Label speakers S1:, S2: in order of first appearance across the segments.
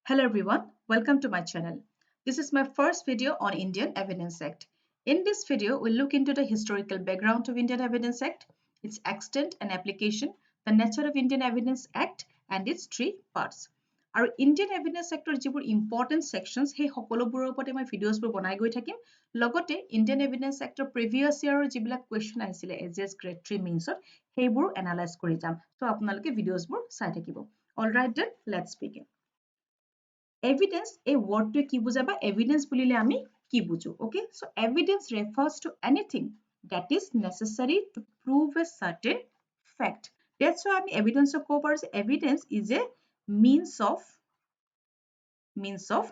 S1: Hello everyone, welcome to my channel. This is my first video on Indian Evidence Act. In this video, we'll look into the historical background of Indian Evidence Act, its extent and application, the nature of Indian Evidence Act, and its three parts. Our Indian Evidence Act যিবোৰ important sections সেই সকলোবোৰৰ ওপৰতে মই ভিডিঅ'ছবোৰ বনাই গৈ থাকিম লগতে Indian Evidence Act previous year যিবিলাক question আহিছিলে AGS grade 3 meansত সেইবোৰ analyze কৰি যাম so আপোনালোকে ভিডিঅ'ছবোৰ চাই থাকিব alright then let's begin Evidence a word to ki buja ba evidence bulile ami ki buju okay so evidence refers to anything that is necessary to prove a certain fact that's why ami evidence ko paru evidence is a means of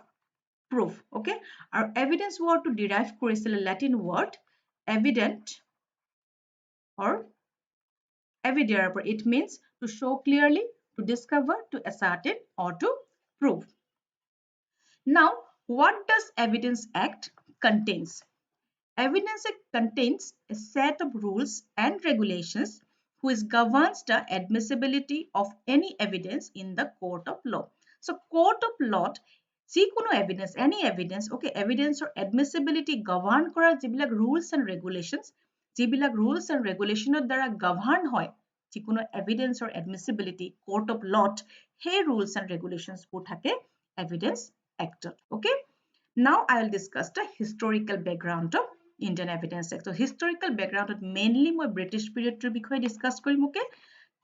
S1: proof okay our evidence word to derive korisile latin word evident or evidere it means to show clearly to discover to ascertain or to prove Now, what does Evidence Act contains? Evidence Act contains a set of rules and regulations which governs the admissibility of any evidence in the court of law. So, court of law, যিকোনো evidence, any evidence, okay, evidence or admissibility govern কৰা যিবিলাক rules and regulations, যিবিলাক rules and regulations দ্বাৰা govern হয়, যিকোনো evidence or admissibility, court of law, সেই rules and regulations বোৰ থাকে evidence Act. Okay. Now I will discuss the historical background of Indian Evidence Act. So historical background mainly মই British period to বিষয়ে discuss কৰিম okay.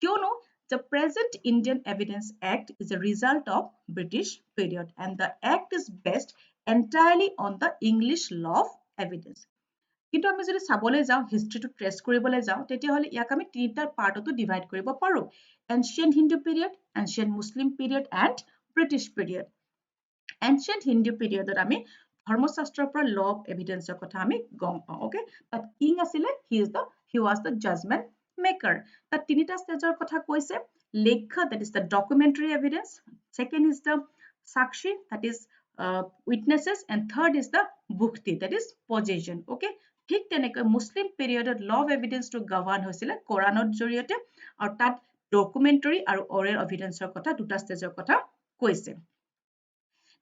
S1: কিয়নো the present Indian Evidence Act is a result of British period and the act is based entirely on the English law of evidence. কিন্তু আমি যদি চাবলৈ যাওঁ হিষ্ট্ৰীটো trace কৰিবলৈ যাওঁ তেতিয়াহ'লে ইয়াক আমি তিনিটা পাৰ্টতো ডিভাইড কৰিব পাৰো ancient Hindu period ancient Muslim period and British period Ancient Hindu period আমি ধৰ্মশাস্ত্ৰৰ পৰা law of evidence কথা আমি গম পাওঁ okay but king আছিলে he was the judgment maker তাত তিনিটা ষ্টেজৰ কথা কৈছে লেখ্য that is the documentary evidence second is the sakshi that is witnesses and third is the bhukti that is possession okay ঠিক তেনেকৈ মুছলিম পিৰিয়ডত law of evidence to govern হৈছিলে কোৰাণৰ জৰিয়তে আৰু তাত documentary আৰু oral evidence কথা দুটা ষ্টেজৰ কথা কৈছে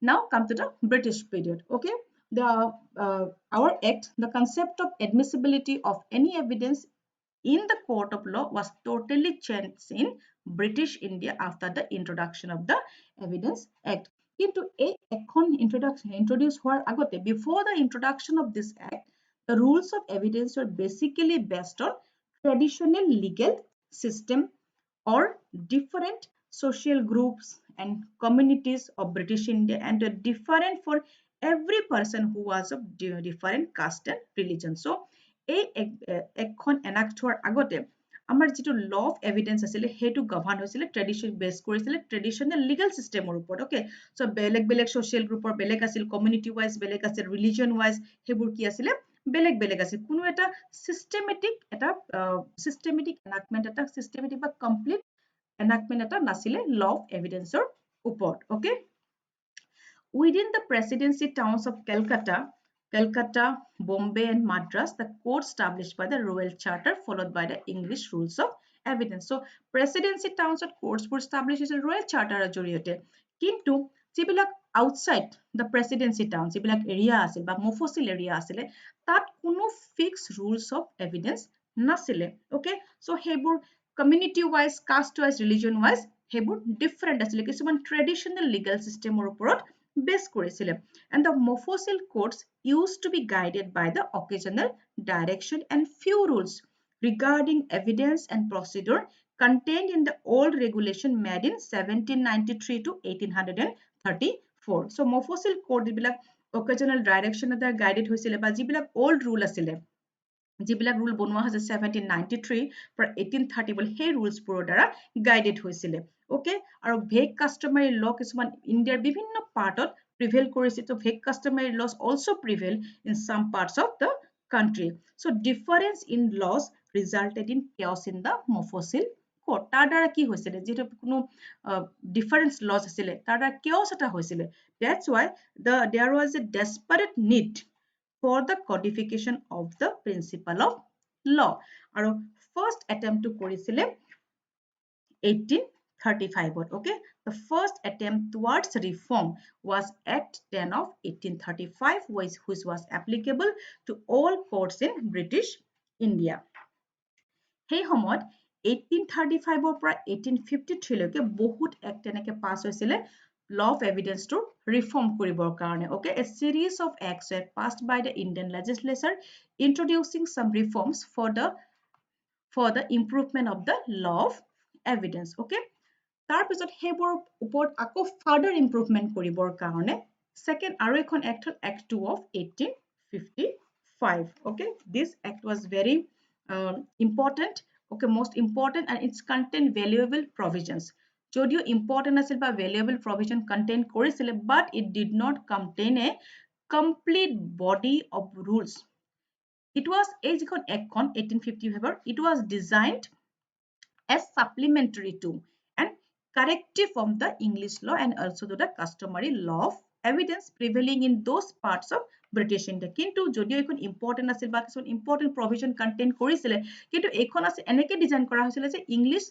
S1: Now come to the British period. Okay, our act, the concept of admissibility of any evidence in the court of law was totally changed in British India after the introduction of the Evidence Act. Into a introduced হোৱাৰ আগতে before the introduction of this act, the rules of evidence were basically based on traditional legal system or different social groups and communities of British India and different for every person who was of different caste and religion. So, এখন enact হোৱাৰ আগতে আমাৰ যিটো law of evidence আছিলে সেইটো govern হৈছিলে tradition based কৰিছিলে traditional legal system ওপৰত okay so বেলেগ social group বেলেগ আছিল community wise বেলেগ আছিল religion wise সেইবোৰ কি আছিলে বেলেগ আছিল কোনো এটা systematic enactment এটা systematic বা complete enactment এটা নাছিলে law of evidence ওপৰত okay within the presidency towns of Calcutta, Bombay and Madras the court established by the Royal Charter followed by the English rules of evidence so presidency towns of courts were established as a Royal Charter জৰিয়তে কিন্তু যিবিলাক outside the presidency towns যিবিলাক area আছিল বা mofussil area আছিল তাত কোনো fixed rules of evidence নাছিলে okay so সেইবোৰ community wise caste wise religion wise সেইবোৰ different আছিলে কিছুমান traditional legal system ওপৰত base কৰিছিলে and the mofussil courts used to be guided by the occasional direction and few rules regarding evidence and procedure contained in the old regulation made in 1793 to 1834 so mofussil court যিবিলাক occasional direction দ্বাৰা guided হৈছিলে বা যিবিলাক old rule আছিলে যিবিলাক rule বনোৱা হৈছে 1793 পৰা 1830 সেই rules বোৰৰ দ্বাৰা guided হৈছিলে okay আৰু vague customary law কিছুমান ইণ্ডিয়াৰ বিভিন্ন পাৰ্টত prevail কৰিছে তো vague customary laws also prevail in some parts of the country so difference in laws resulted in chaos in the mofussil court তাৰ দ্বাৰা কি হৈছিলে যেটো কোনো difference laws আছিলে তাৰ দ্বাৰা chaos এটা হৈছিলে that's why there was a desperate need for the codification of the principle of law আৰু first attempt to কৰিছিলে 1835 okay The first attempt towards reform was Act 10 of 1835, which was applicable to all courts in British India. সেই সময়ত 1835 পৰা 1853 লৈকে বহুত act এনেকে পাছ হৈছিলে law of evidence to reform কৰিবৰ কাৰণে. Okay, a series of acts were passed by the Indian legislature introducing some reforms for the improvement of the law of evidence. Okay, তাৰপিছত সেইবোৰ ওপৰত আকৌ further improvement কৰিবৰ কাৰণে second আৰু এখন act হ'ল Act 2 of 1855. Okay, this act was very important. Okay, most important, and it's contain valuable provisions. যদিও important আছিল বা valuable provision contain কৰিছিলে, but it did not contain a complete body of rules. It was এই যিখন act 1855 it was designed as supplementary to and corrective of the English law and also to the customary law of evidence prevailing in those parts of British India. কিন্তু যদিও এখন important আছিল বা কিছুমান important provision contain কৰিছিলে, কিন্তু এইখন আছে এনেকে ডিজাইন কৰা হৈছিলে যে ইংলিছ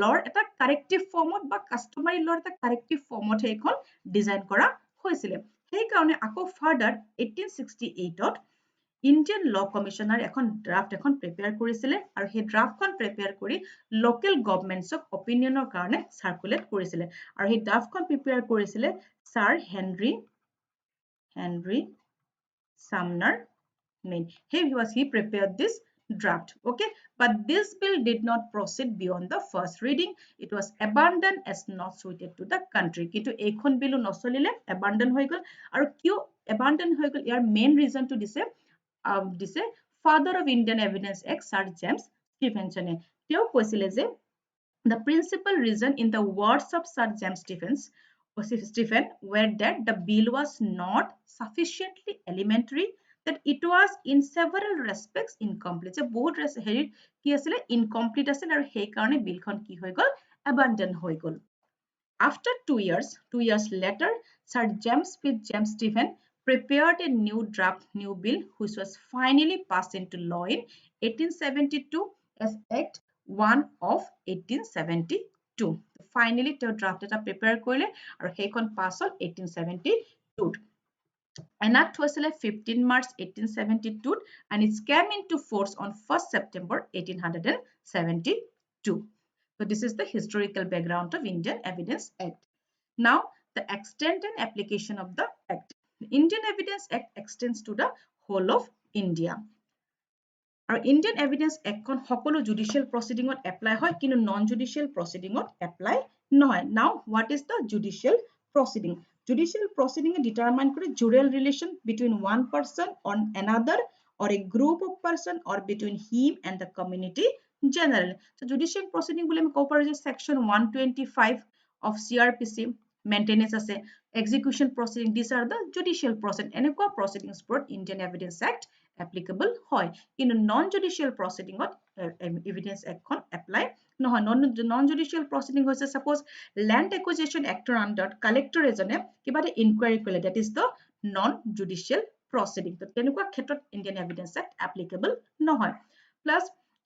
S1: লৰ এটা কাৰেক্টিভ ফৰ্মত বা কাষ্টমাৰী লৰ এটা কাৰেক্টিভ ফৰ্মত এইখন ডিজাইন কৰা হৈছিলে। সেইকাৰণে আকৌ ফাৰ্দাৰ 1868ত ইণ্ডিয়ান ল কমিশনাৰ এখন ড্ৰাফ্ট এখন প্ৰিপেয়াৰ কৰিছিলে আৰু সেই ড্ৰাফ্টখন প্ৰিপেয়াৰ কৰি লোকেল গভৰ্ণমেণ্টছক অপিনিয়নৰ কাৰণে চাৰ্কুলেট কৰিছিলে আৰু সেই ড্ৰাফ্টখন প্ৰিপেয়াৰ কৰিছিলে sir Henry Sumner Maine. He prepared this draft. Okay, but this bill did not proceed beyond the first reading. It was abandoned as not suited to the country. কিন্তু এইখন বিলো নচলিলে, abandon হৈ গল আৰু কিয় abandon হৈ গল ইয়াৰ main reason to দিছে father of Indian Evidence Act Sir James Stephenson. তেওঁ কৈছিলে যে the principal reason in the words of Sir James Stephen were that the bill was not sufficiently elementary, that it was in several respects incomplete. So বহুত হেৰি কি আছিলে incomplete আছিল আৰু সেই কাৰণে বিলখন কি হৈ গল abandon হৈ গল. After 2 years later, Sir James Stephen prepared a new bill which was finally passed into law in 1872 as Act 1 of 1872. Finally, the draft এটা prepare কৰিলে আৰু সেইখন pass হ'ল 1872. Enact হৈছিলে 15 March 1872 and it came into force on 1st September 1872. So this is the historical background of Indian Evidence Act. Now, the extent and application of the Act. The Indian Evidence Act extends to the whole of India. Our Indian Evidence Act kon hokolo judicial proceeding ot apply hoy, kinu non-judicial proceeding ot apply nohoy. Now, what is the judicial proceeding? Judicial proceeding determine kore jural relation between one person or another or a group of person or between him and the community general. So judicial proceeding bole ami ko paru je section 125 of CRPC maintenance ase, execution proceeding, these are the judicial proceeding. Enekwa proceedings for Indian Evidence Act applicable hoy. In non-judicial proceeding Evidence Act kon apply নহয়. Non-judicial proceeding হৈছে suppose land acquisition actor under collector এজনে কিবা এটা inquiry কৰিলে, that is the non-judicial proceeding. তো তেনেকুৱা ক্ষেত্ৰত Indian Evidence Act applicable নহয়. Plus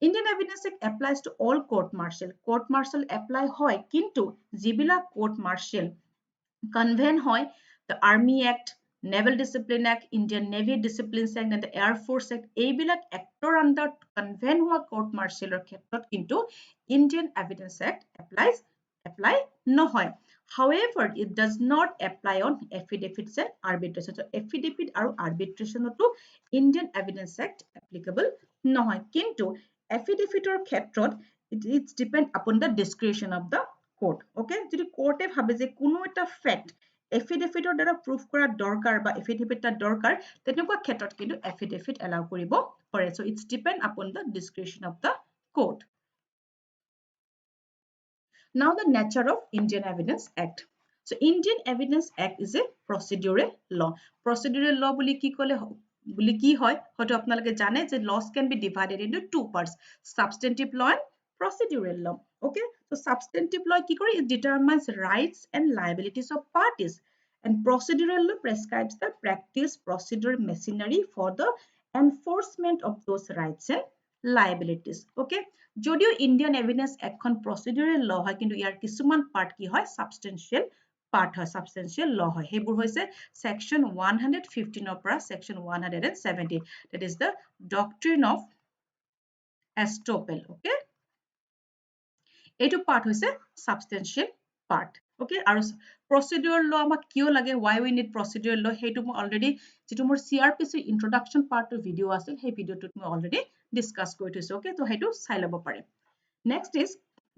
S1: Indian Evidence Act applies to all court martial. Court martial apply হয়, কিন্তু যিবিলাক court martial convene হয়, the Army Act, Naval Discipline Act, Indian Navy Discipline Act and the Air Force Act, এইবিলাক actor under convene হোৱা court martial ক্ষেত্ৰত কিন্তু Indian Evidence Act apply নহয়. However, it does not apply on affidavits and arbitration. So affidavit আৰু arbitration to Indian Evidence Act applicable নহয়. কিন্তু affidavitৰ ক্ষেত্ৰত it depend upon the discretion of the court. Okay, যদি কোর্টে ভাবে যে কোনো এটা ফ্যাক্ট এফিডেভিটৰ দ্বাৰা প্ৰুফ কৰা দৰকাৰ বা এফিডেভিট এটা দৰকাৰ, তেনেকুৱা ক্ষেত্ৰত কিন্তু এফিডেভিট এলাউ কৰিব পাৰে. So it's depend upon the discretion of the court. Now the nature of Indian Evidence Act. So Indian Evidence Act is a procedural law. Procedural law বুলি কি কলে বুলি কি হয় হয়তো আপোনালোকে জানে যে laws can be divided into two parts, substantive law and procedural law. Okay, so substantive law কি কৰে, it determines rights and liabilities of parties, and procedural law prescribes the practice, procedure, machinery for the enforcement of those rights and liabilities. Okay, যদিও Indian evidence এখন procedural ল হয় কিন্তু ইয়াৰ কিছুমান part কি হয় সাবষ্টেনচিয়েল পাৰ্ট হয় সাবষ্টেনচিয়েল ল হয় সেইবোৰ হৈছে সেকশন 115 পৰা section 117 that is the doctrine of estoppel. Okay, এইটো পাৰ্ট হৈছে সাবষ্টেনচিয়েল পাৰ্ট. Okay, আৰু প্ৰচিডিউৰেল ল আমাক কিয় লাগে why we need procedural law সেইটো মই অলৰেডি যেটো মোৰ CRPC ইন্ট্ৰোডাকশন পাৰ্টৰ ভিডিও আছিল সেই ভিডিওটোত মই অলৰেডি ডিসকাস কৰি থৈছো. Okay, তো সেইটো চাই ল'ব পাৰে. Next is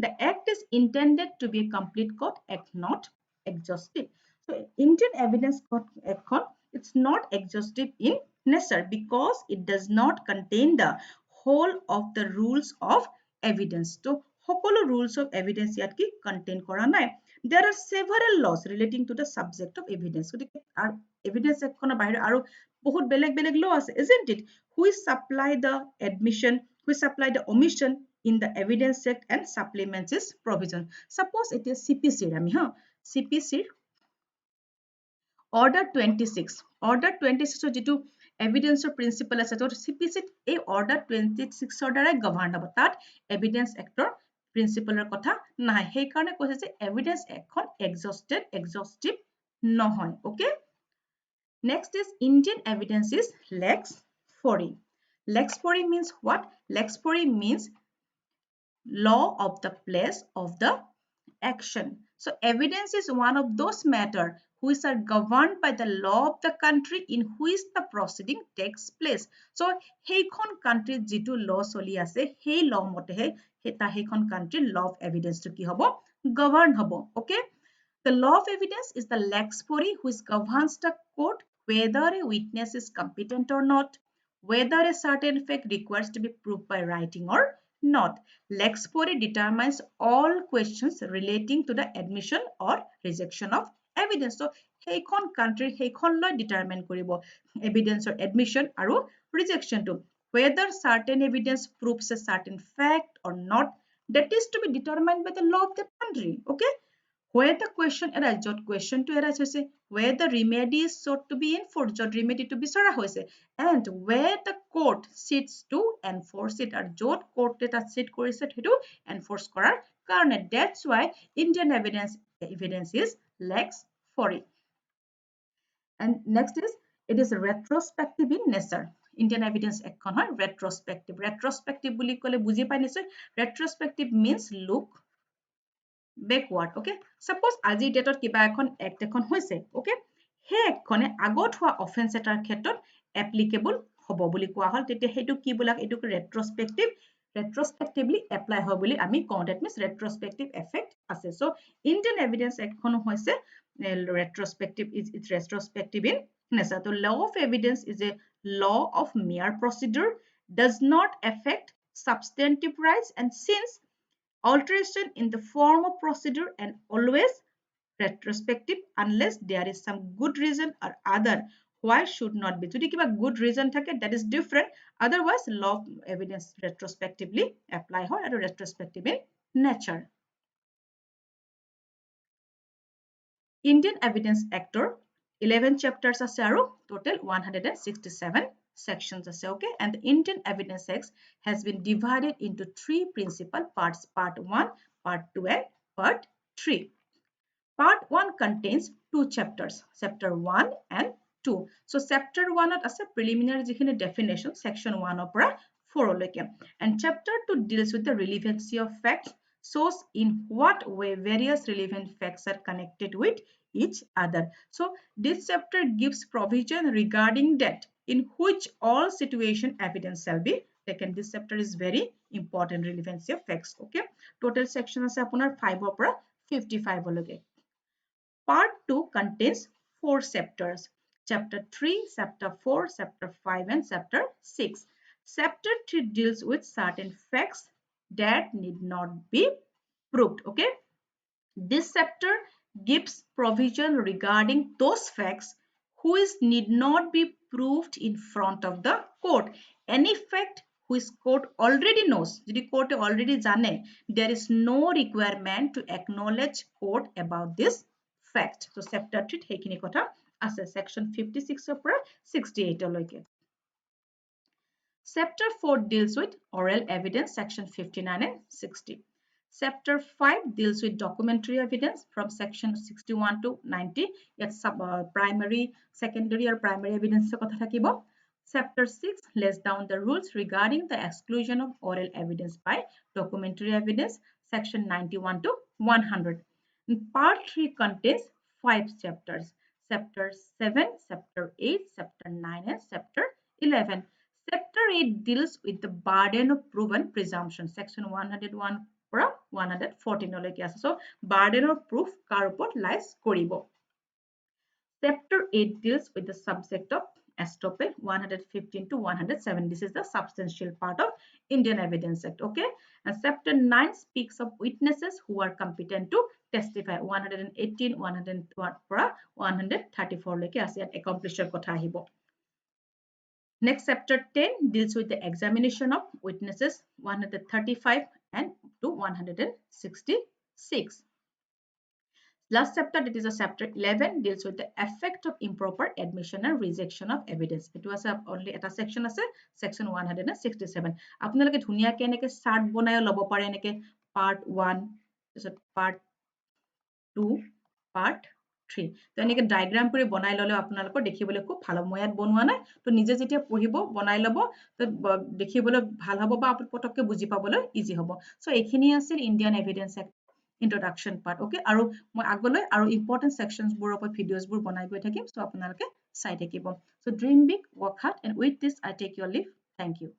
S1: the act is intended to be a complete court act, not exhaustive. So Indian evidence court act, it's not exhaustive in nature because it does not contain the whole of the rules of evidence. So সকলো rules of evidence ইয়াত কি contain কৰা নাই. There are several laws relating to the subject of evidence. গতিকে evidence এখনৰ বাহিৰে আৰু বহুত বেলেগ বেলেগ law আছে, isn't it? Which supply the admission, which supply the omission in the evidence act and supplements its provision. Suppose it is CPC আমি হা CPC order 26 order 26 যেটো evidence principle আছে তো CPC এই order 26 ৰ দ্বাৰা গভৰ্ণ হ'ব তাত evidence actor principle ৰ কথা নাই সেই কাৰণে কৈছে যে evidence এখন exhaustive নহয়. Okay, next is Indian evidence is lex fori. Lex fori means what? Lex fori means law of the place of the action. So evidence is one of those matters which are governed by the law of the country in which the proceeding takes place. So সেইখন country যেটো law চলি আছে সেই law মতেহে সেইখন country law of evidence to কি হ'ব govern হ'ব. Okay, the law of evidence is the lex fori which governs the court whether a witness is competent or not, whether a certain fact requires to be proved by writing or not. Lex fori determines all questions relating to the admission or rejection of evidence. So সেইখন country সেইখন law determine কৰিব evidence or admission আৰু rejection to whether certain evidence proves a certain fact or not, that is to be determined by the law of the country. Okay, where the question arise jot question to arise hoise, where the remedy is sought to be enforced jot remedy to bichara hoise, and where the court sits to enforce it ar jot court eta sit korise hetu enforce korar karone. That's why Indian evidence is lex fori. And next is it is retrospective in nature. Indian evidence ekon hoy retrospective buli kole buji pai nisoi. Retrospective means look backward. Okay, suppose আজি ডেটত কিবা এখন act এখন হৈছে okay হে একখনে আগত হোৱা offence এটাৰ ক্ষেত্ৰত এপ্লিকেবল হ'ব বুলি কোৱা হল তেতিয়া হেতু কি বলাক এটু retrospectively apply হয় বুলি আমি কওঁ. That means retrospective effect আছে. So Indian evidence এখন হৈছে retrospective in nature. So law of evidence is a law of mere procedure, does not affect substantive rights, and since alteration in the form of procedure and always retrospective unless there is some good reason or other why should not be. Jodi kiba good reason thake that is different, otherwise law of evidence retrospectively apply hoy aru retrospective in nature. Indian Evidence Actor 11 chapters ase aru total 167 sections ase. Okay, and the Indian Evidence Act has been divided into three principal parts, part 1, part 2 and part 3. Part 1 contains two chapters, chapter 1 and 2. So chapter 1 at ase preliminary jikhini definition section 1 opera 4 loke, and chapter 2 deals with the relevancy of facts, shows in what way various relevant facts are connected with each other. So this chapter gives provision regarding that in which all situation evidence shall be taken. This chapter is very important, relevancy of facts. Okay, total section ase apunar 5 opera 55 loke. Part 2 contains 4 chapters, chapter 3, chapter 4, chapter 5 and chapter 6. Chapter 3 deals with certain facts that need not be proved. Okay, this chapter gives provision regarding those facts which need not be proved in front of the court. Any fact which court already knows, jodi court already jane, there is no requirement to acknowledge court about this fact. So chapter 3 heikini kotha ase section 56 opera 68 loike. Chapter 4 deals with oral evidence, section 59 and 60. Chapter 5 deals with documentary evidence from section 61 to 90. It's primary, secondary or primary evidence. Chapter 6 lays down the rules regarding the exclusion of oral evidence by documentary evidence, section 91 to 100. And part 3 contains 5 chapters. Chapter 7, Chapter 8, Chapter 9 and Chapter 11. Chapter 8 deals with the burden of proof and presumption. Section 101 পৰা 114 লৈকে আছে. So, burden of proof কাৰ ওপৰত lies কৰিব. Chapter 8 deals with the subject of estoppel 115 to 107. This is the substantial part of Indian Evidence Act. Okay. And chapter 9 speaks of witnesses who are competent to testify. 118, 101 পৰা 134 লৈকে আছে. ইয়াত accomplisher কথা আহিব. Next, chapter 10 deals with the examination of witnesses 135 and to 166. Last chapter, that is a chapter 11, deals with the effect of improper admission and rejection of evidence. It was only at a section as a section 167. আপোনালোকে ধুনীয়াকে এনেকে shirt বনাই ল'ব পাৰে এনেকে part 1, part 2, part 3. তো এনেকে diagram কৰি বনাই ল'লে আপোনালোকৰ দেখিবলৈ খুব ভাল হ'ব। মই ইয়াত বনোৱা নাই, তো নিজে যেতিয়া পঢ়িব বনাই ল'ব তো দেখিবলৈ ভাল হ'ব বা আপুনি পটককে বুজি পাবলৈ ইজি হ'ব। সো এইখিনি আছিল Indian evidence act introduction part. Okay, আৰু মই আগলৈ আৰু important sections বোৰৰ ওপৰত ভিডিঅ'ছ বোৰ বনাই গৈ থাকিম, সো আপোনালোকে চাই থাকিব। So dream big, work hard, and with this I take your leave. Thank you.